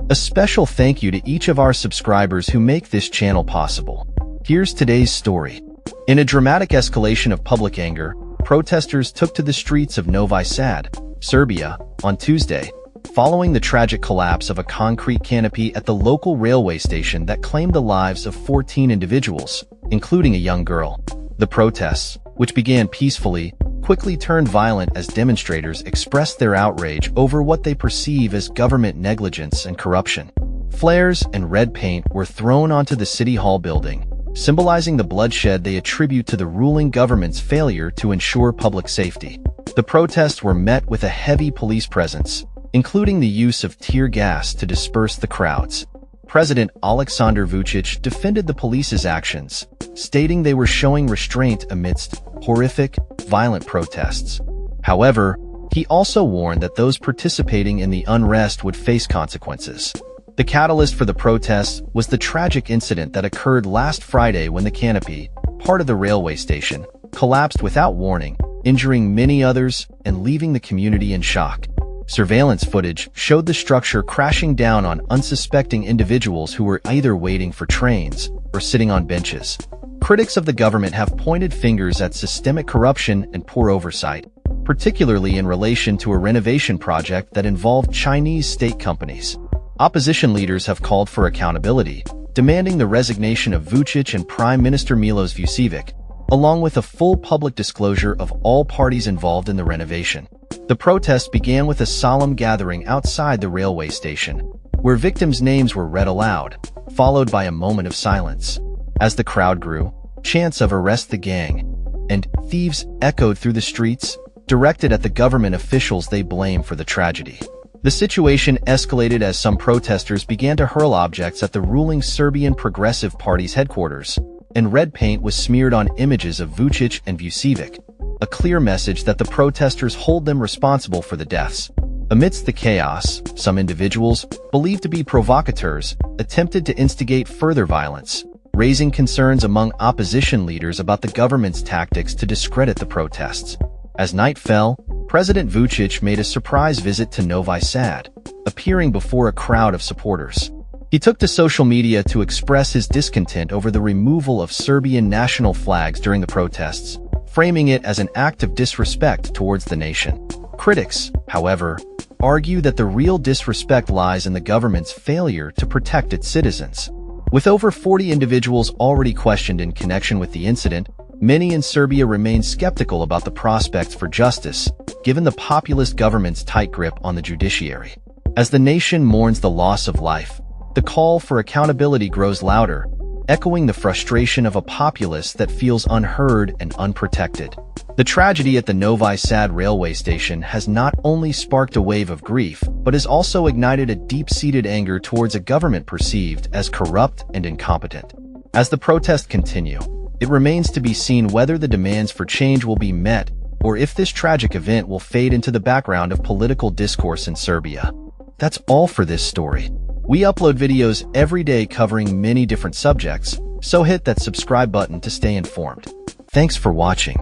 A special thank you to each of our subscribers who make this channel possible. Here's today's story. In a dramatic escalation of public anger, protesters took to the streets of Novi Sad, Serbia, on Tuesday, following the tragic collapse of a concrete canopy at the local railway station that claimed the lives of 14 individuals, including a young girl. The protests, which began peacefully, quickly turned violent as demonstrators expressed their outrage over what they perceive as government negligence and corruption. Flares and red paint were thrown onto the City Hall building, symbolizing the bloodshed they attribute to the ruling government's failure to ensure public safety. The protests were met with a heavy police presence, including the use of tear gas to disperse the crowds. President Aleksandar Vučić defended the police's actions, stating they were showing restraint amidst horrific, violent protests. However, he also warned that those participating in the unrest would face consequences. The catalyst for the protests was the tragic incident that occurred last Friday when the canopy, part of the railway station, collapsed without warning, injuring many others and leaving the community in shock. Surveillance footage showed the structure crashing down on unsuspecting individuals who were either waiting for trains or sitting on benches. Critics of the government have pointed fingers at systemic corruption and poor oversight, particularly in relation to a renovation project that involved Chinese state companies. Opposition leaders have called for accountability, demanding the resignation of Vučić and Prime Minister Miloš Vučević, along with a full public disclosure of all parties involved in the renovation. The protest began with a solemn gathering outside the railway station, where victims' names were read aloud, followed by a moment of silence. As the crowd grew, chants of "Arrest the gang" and "Thieves" echoed through the streets, directed at the government officials they blame for the tragedy. The situation escalated as some protesters began to hurl objects at the ruling Serbian Progressive Party's headquarters, and red paint was smeared on images of Vučić and Vučević, a clear message that the protesters hold them responsible for the deaths. Amidst the chaos, some individuals, believed to be provocateurs, attempted to instigate further violence, raising concerns among opposition leaders about the government's tactics to discredit the protests. As night fell, President Vučić made a surprise visit to Novi Sad, appearing before a crowd of supporters. He took to social media to express his discontent over the removal of Serbian national flags during the protests, framing it as an act of disrespect towards the nation. Critics, however, argue that the real disrespect lies in the government's failure to protect its citizens. With over 40 individuals already questioned in connection with the incident, many in Serbia remain skeptical about the prospects for justice, given the populist government's tight grip on the judiciary. As the nation mourns the loss of life, the call for accountability grows louder, echoing the frustration of a populace that feels unheard and unprotected. The tragedy at the Novi Sad railway station has not only sparked a wave of grief, but has also ignited a deep-seated anger towards a government perceived as corrupt and incompetent. As the protests continue, it remains to be seen whether the demands for change will be met, or if this tragic event will fade into the background of political discourse in Serbia. That's all for this story. We upload videos every day covering many different subjects, so hit that subscribe button to stay informed. Thanks for watching.